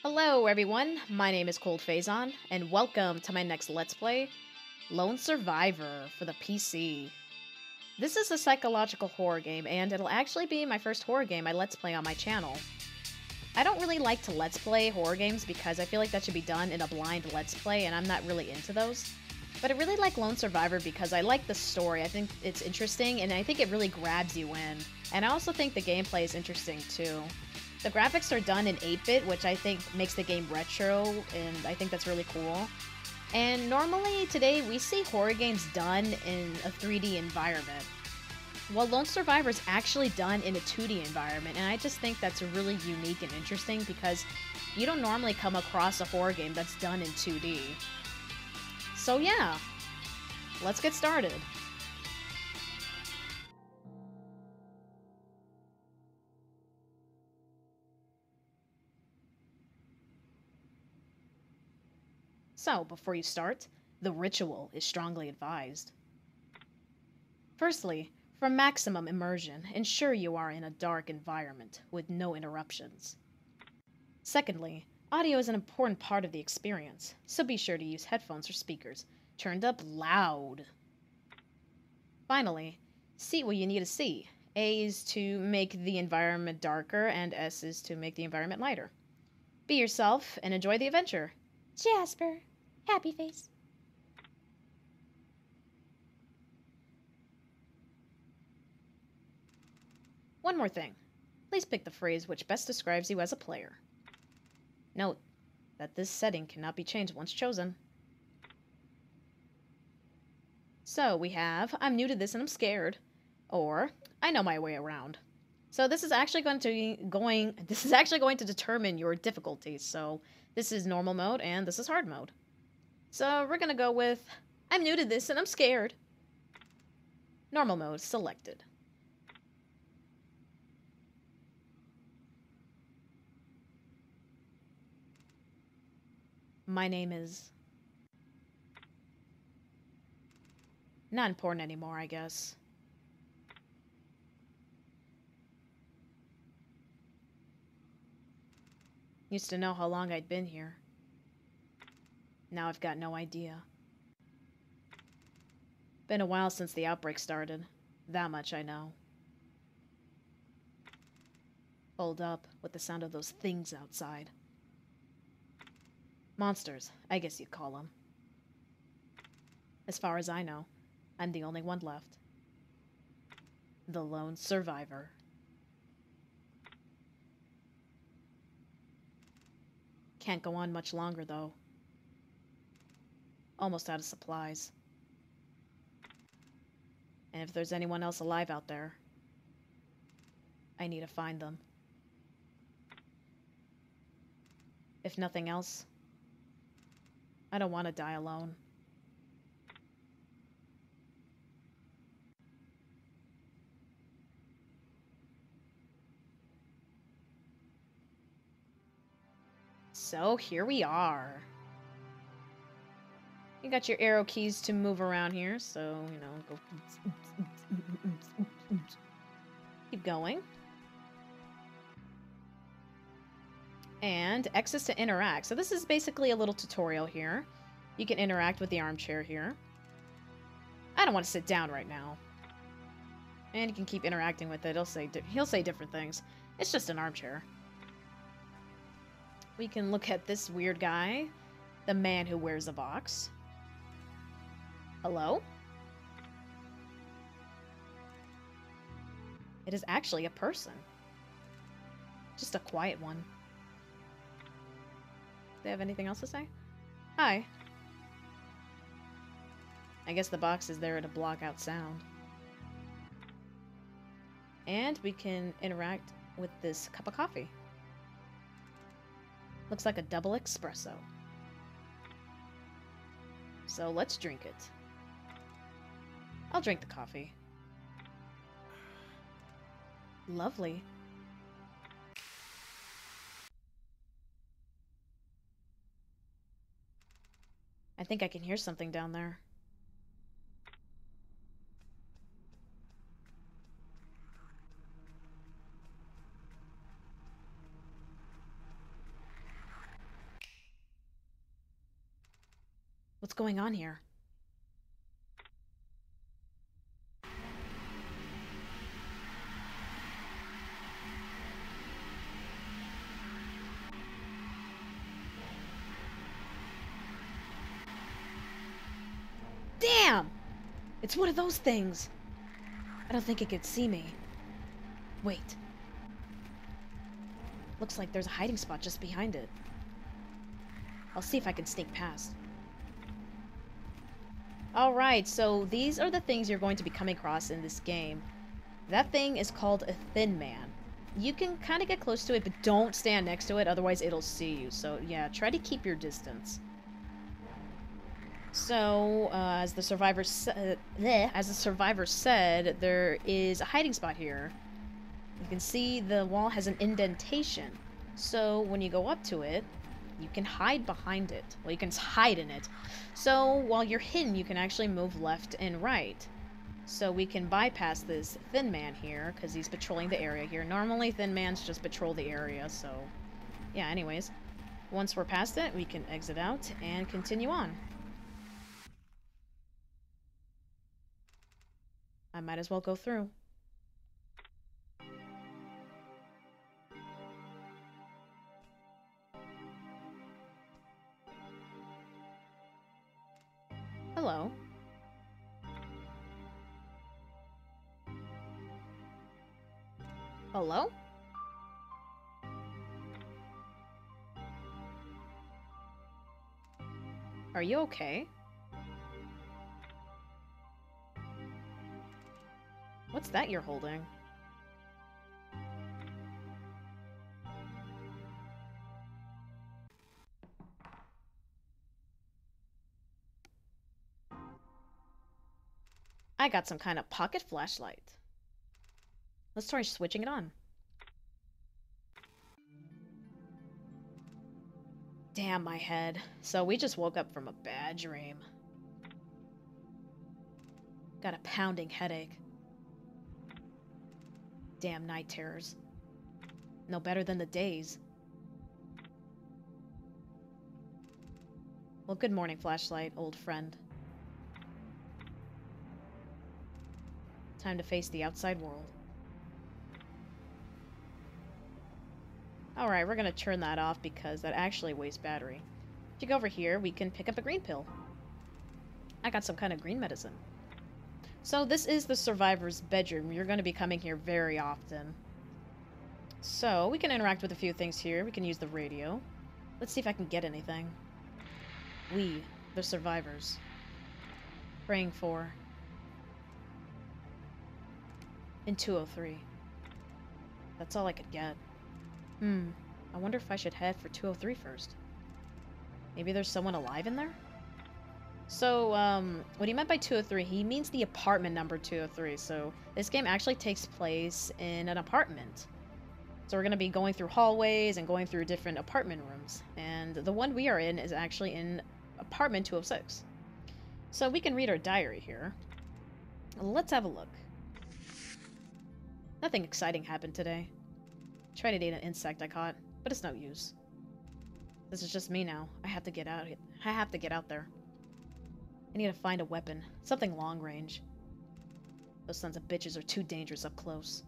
Hello everyone, my name is ColdPhazon, and welcome to my next Let's Play, Lone Survivor for the PC. This is a psychological horror game, and it'll actually be my first horror game I Let's Play on my channel. I don't really like to Let's Play horror games because I feel like that should be done in a blind Let's Play, and I'm not really into those. But I really like Lone Survivor because I like the story, I think it's interesting, and I think it really grabs you in. And I also think the gameplay is interesting too. The graphics are done in 8-bit, which I think makes the game retro, and I think that's really cool. And normally, today, we see horror games done in a 3D environment. Well, Lone Survivor is actually done in a 2D environment, and I just think that's really unique and interesting because you don't normally come across a horror game that's done in 2D. So yeah, let's get started. So, before you start, the ritual is strongly advised. Firstly, for maximum immersion, ensure you are in a dark environment with no interruptions. Secondly, audio is an important part of the experience, so be sure to use headphones or speakers, turned up loud. Finally, see what you need to see. A is to make the environment darker, and S is to make the environment lighter. Be yourself and enjoy the adventure. Jasper. Happy face. One more thing. Please pick the phrase which best describes you as a player. Note that this setting cannot be changed once chosen. So we have, I'm new to this and I'm scared. Or, I know my way around. So this is actually going to determine your difficulties. So this is normal mode and this is hard mode. So we're gonna go with, I'm new to this and I'm scared. Normal mode selected. My name is... not important anymore, I guess. Used to know how long I'd been here. Now I've got no idea. Been a while since the outbreak started. That much I know. Hold up with the sound of those things outside. Monsters, I guess you'd call them. As far as I know, I'm the only one left. The lone survivor. Can't go on much longer, though. Almost out of supplies. And if there's anyone else alive out there, I need to find them. If nothing else, I don't want to die alone. So here we are. You got your arrow keys to move around here, so, you know, go... keep going. And X is to interact. So this is basically a little tutorial here. You can interact with the armchair here. I don't want to sit down right now. And you can keep interacting with it. He'll say different things. It's just an armchair. We can look at this weird guy. The man who wears a box. Hello? It is actually a person. Just a quiet one. Do they have anything else to say? Hi. I guess the box is there to block out sound. And we can interact with this cup of coffee. Looks like a double espresso. So let's drink it. I'll drink the coffee. Lovely. I think I can hear something down there. What's going on here? Damn! It's one of those things. I don't think it could see me. Wait. Looks like there's a hiding spot just behind it. I'll see if I can sneak past. Alright, so these are the things you're going to be coming across in this game. That thing is called a Thin Man. You can kind of get close to it, but don't stand next to it, otherwise it'll see you. So yeah, try to keep your distance. So, as the survivor said, there is a hiding spot here. You can see the wall has an indentation. So when you go up to it, you can hide behind it. Well, you can hide in it. So while you're hidden, you can actually move left and right. So we can bypass this Thin Man here, because he's patrolling the area here. Normally, Thin Mans just patrol the area, so... yeah, anyways. Once we're past it, we can exit out and continue on. I might as well go through. Hello. Hello? Are you okay? What's that you're holding? I got some kind of pocket flashlight. Let's try switching it on. Damn my head. So we just woke up from a bad dream. Got a pounding headache. Damn night terrors. No better than the days. Well, good morning, flashlight, old friend. Time to face the outside world. Alright, we're gonna turn that off because that actually wastes battery. If you go over here, we can pick up a green pill. I got some kind of green medicine. So this is the survivor's bedroom. You're going to be coming here very often. So we can interact with a few things here. We can use the radio. Let's see if I can get anything. We, the survivors. Praying for... in 203. That's all I could get. I wonder if I should head for 203 first. Maybe there's someone alive in there? So, what he meant by 203, he means the apartment number 203. So, this game actually takes place in an apartment. So we're going to be going through hallways and going through different apartment rooms. And the one we are in is actually in apartment 206. So we can read our diary here. Let's have a look. Nothing exciting happened today. Tried to eat an insect I caught, but it's no use. This is just me now. I have to get out there. I need to find a weapon. Something long range. Those sons of bitches are too dangerous up close.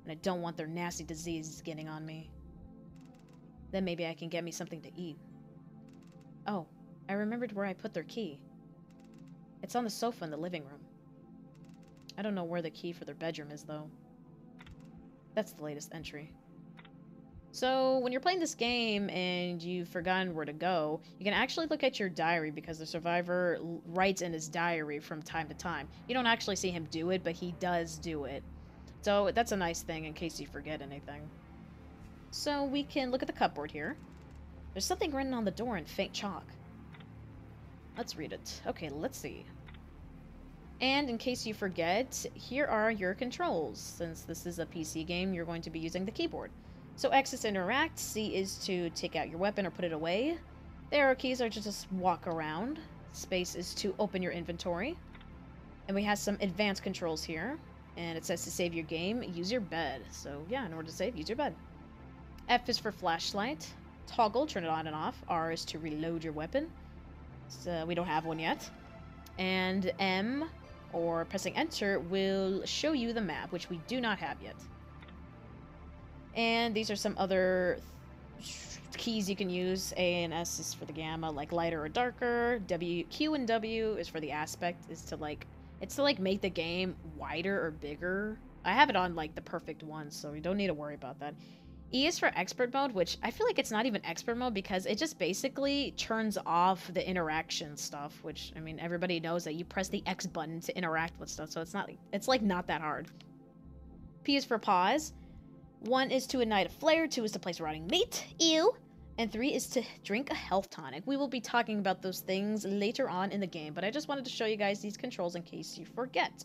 And I don't want their nasty diseases getting on me. Then maybe I can get me something to eat. Oh, I remembered where I put their key. It's on the sofa in the living room. I don't know where the key for their bedroom is, though. That's the latest entry. So, when you're playing this game and you've forgotten where to go, you can actually look at your diary because the survivor writes in his diary from time to time. You don't actually see him do it, but he does do it. So, that's a nice thing in case you forget anything. So, we can look at the cupboard here. There's something written on the door in faint chalk. Let's read it. Okay, let's see. And in case you forget, here are your controls. Since this is a PC game, you're going to be using the keyboard. So X is to interact, C is to take out your weapon or put it away. The arrow keys are to just walk around. Space is to open your inventory. And we have some advanced controls here. And it says to save your game, use your bed. So yeah, in order to save, use your bed. F is for flashlight. Toggle, turn it on and off. R is to reload your weapon. So we don't have one yet. And M, or pressing enter, will show you the map, which we do not have yet. And these are some other keys you can use. A and S is for the gamma, like lighter or darker. Q and W is for the aspect, is to like, it's to like make the game wider or bigger. I have it on like the perfect one, so you don't need to worry about that. E is for expert mode, which I feel like it's not even expert mode because it just basically turns off the interaction stuff, which, I mean, everybody knows that you press the X button to interact with stuff, so it's like not that hard. P is for pause. 1 is to ignite a flare, 2 is to place rotting meat, ew, and 3 is to drink a health tonic. We will be talking about those things later on in the game, but I just wanted to show you guys these controls in case you forget.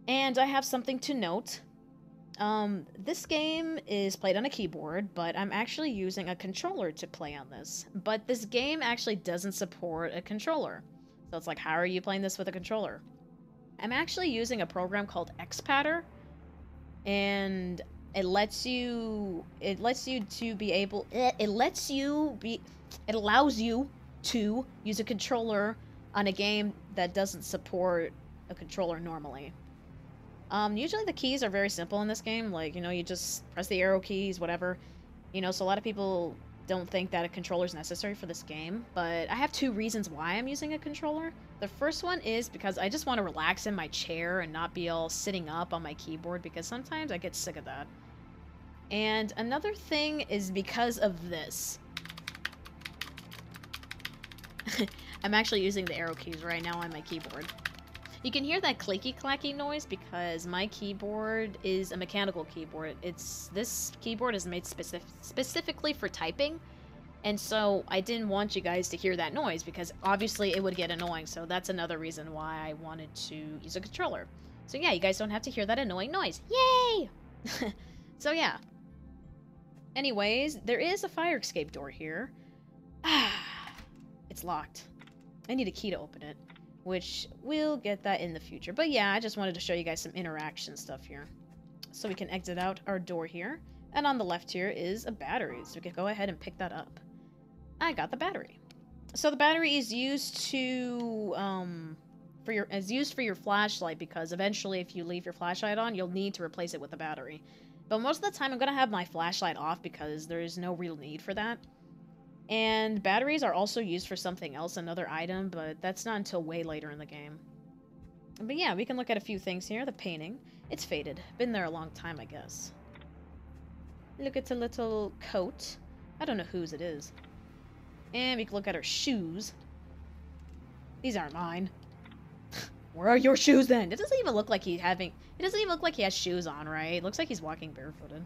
And I have something to note. This game is played on a keyboard, but I'm actually using a controller to play on this. But this game actually doesn't support a controller. So it's like, how are you playing this with a controller? I'm actually using a program called Xpatter, and it allows you to use a controller on a game that doesn't support a controller normally. Usually the keys are very simple in this game, like, you know, you just press the arrow keys, whatever. You know, so a lot of people don't think that a controller is necessary for this game, but I have 2 reasons why I'm using a controller. The first one is because I just want to relax in my chair and not be all sitting up on my keyboard, because sometimes I get sick of that. And another thing is because of this. I'm actually using the arrow keys right now on my keyboard. You can hear that clicky-clacky noise because my keyboard is a mechanical keyboard. This keyboard is made specifically for typing, and so I didn't want you guys to hear that noise because obviously it would get annoying, so that's another reason why I wanted to use a controller. So yeah, you guys don't have to hear that annoying noise. Yay! So yeah. Anyways, there is a fire escape door here. It's locked. I need a key to open it, which we'll get that in the future. But yeah, I just wanted to show you guys some interaction stuff here. So we can exit out our door here. And on the left here is a battery, so we can go ahead and pick that up. I got the battery. So the battery is used to, for your flashlight, because eventually if you leave your flashlight on, you'll need to replace it with a battery. But most of the time I'm going to have my flashlight off because there is no real need for that. And batteries are also used for something else, another item, but that's not until way later in the game. But yeah, we can look at a few things here. The painting. It's faded. Been there a long time, I guess. Look at the little coat. I don't know whose it is. And we can look at her shoes. These aren't mine. Where are your shoes then? It doesn't even look like he has shoes on, right? It looks like he's walking barefooted.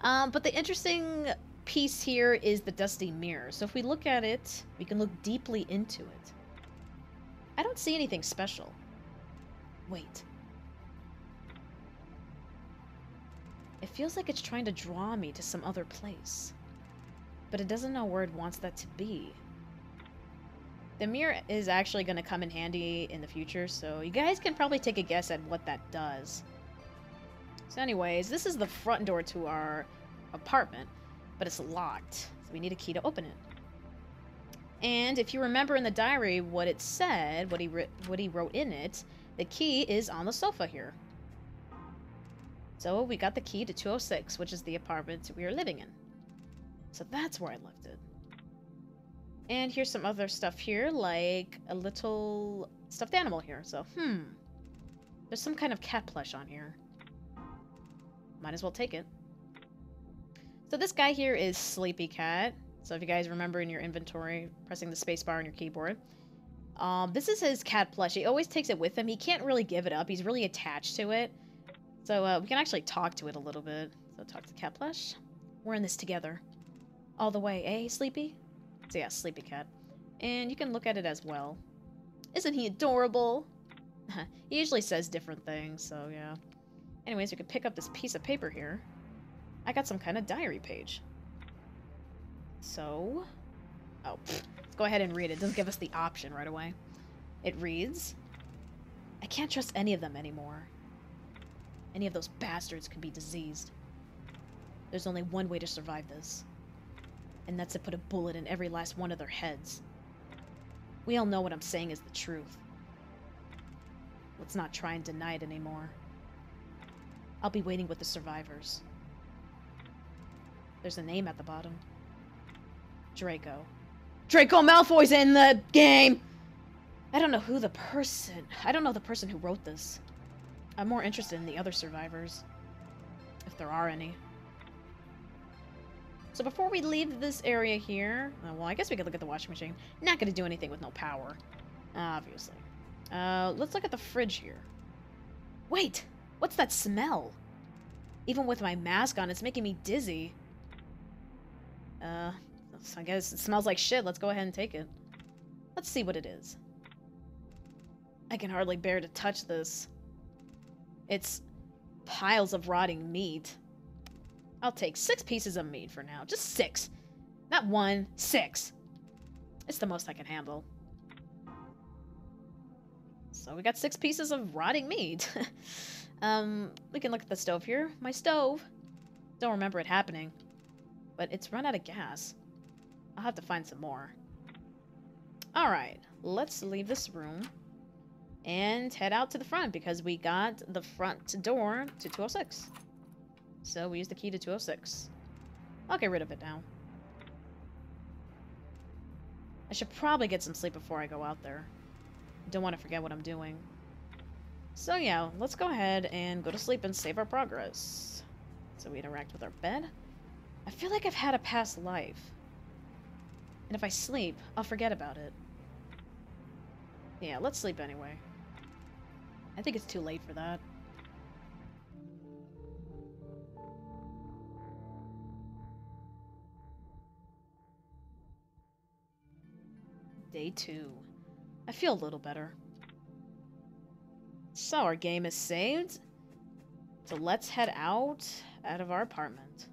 But the interesting piece here is the dusty mirror. So if we look at it, we can look deeply into it. I don't see anything special. Wait. It feels like it's trying to draw me to some other place. But it doesn't know where it wants that to be. The mirror is actually going to come in handy in the future, so you guys can probably take a guess at what that does. So anyways, this is the front door to our apartment, but it's locked, so we need a key to open it. And if you remember in the diary what it said, what he wrote in it, the key is on the sofa here. So we got the key to 206, which is the apartment we are living in. So that's where I left it. And here's some other stuff here, like a little stuffed animal here. So, there's some kind of cat plush on here. Might as well take it. So this guy here is Sleepy Cat. So if you guys remember in your inventory, pressing the spacebar on your keyboard. This is his cat plush. He always takes it with him. He can't really give it up. He's really attached to it. So we can actually talk to it a little bit. So talk to cat plush. We're in this together. All the way, eh, Sleepy? So yeah, Sleepy Cat. And you can look at it as well. Isn't he adorable? He usually says different things, so yeah. Anyways, we could pick up this piece of paper here. I got some kind of diary page. So... let's go ahead and read it. It doesn't give us the option right away. It reads, I can't trust any of them anymore. Any of those bastards could be diseased. There's only one way to survive this. And that's to put a bullet in every last one of their heads. We all know what I'm saying is the truth. Let's not try and deny it anymore. I'll be waiting with the survivors. There's a name at the bottom. Draco. Draco Malfoy's in the game! I don't know the person who wrote this. I'm more interested in the other survivors. If there are any. So before we leave this area here... well, I guess we could look at the washing machine. Not gonna do anything with no power. Obviously. Let's look at the fridge here. Wait! What's that smell? Even with my mask on, it's making me dizzy. I guess it smells like shit. Let's go ahead and take it. Let's see what it is. I can hardly bear to touch this. It's piles of rotting meat. I'll take 6 pieces of meat for now. Just 6. Not 1, 6. It's the most I can handle. So we got 6 pieces of rotting meat. We can look at the stove here. My stove. Don't remember it happening. But it's run out of gas. I'll have to find some more. Alright, let's leave this room and head out to the front because we got the front door to 206. So we use the key to 206. I'll get rid of it now. I should probably get some sleep before I go out there. Don't want to forget what I'm doing. So yeah, let's go ahead and go to sleep and save our progress. So we interact with our bed. I feel like I've had a past life. And if I sleep, I'll forget about it. Yeah, let's sleep anyway. I think it's too late for that. Day 2. I feel a little better. So our game is saved. So let's head out of our apartment.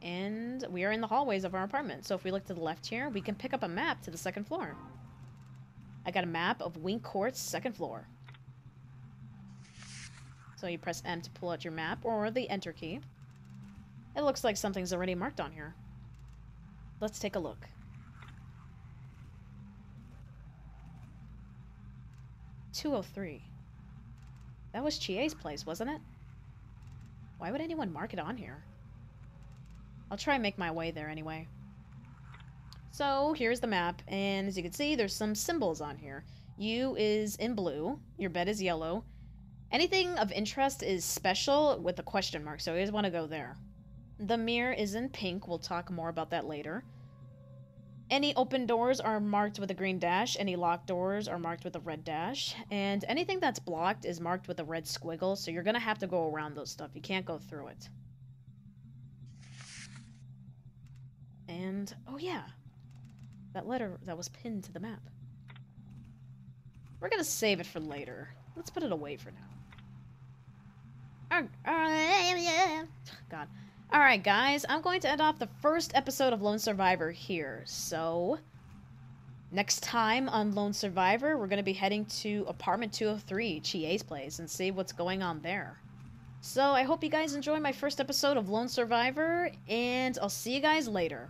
And we are in the hallways of our apartment. So if we look to the left here, we can pick up a map to the 2nd floor. I got a map of Wink Court's 2nd floor. So you press M to pull out your map or the Enter key. It looks like something's already marked on here. Let's take a look. 203. That was Chie's place, wasn't it? Why would anyone mark it on here? I'll try and make my way there anyway. So, here's the map, and as you can see, there's some symbols on here. U is in blue, your bed is yellow. Anything of interest is special with a question mark, so you always want to go there. The mirror is in pink, we'll talk more about that later. Any open doors are marked with a green dash, any locked doors are marked with a red dash, and anything that's blocked is marked with a red squiggle, so you're gonna have to go around those stuff, you can't go through it. And, oh yeah, that letter that was pinned to the map. We're gonna save it for later. Let's put it away for now. God. Alright guys, I'm going to end off the first episode of Lone Survivor here. So, next time on Lone Survivor, we're going to be heading to apartment 203, Chie's place, and see what's going on there. So, I hope you guys enjoy my first episode of Lone Survivor, and I'll see you guys later.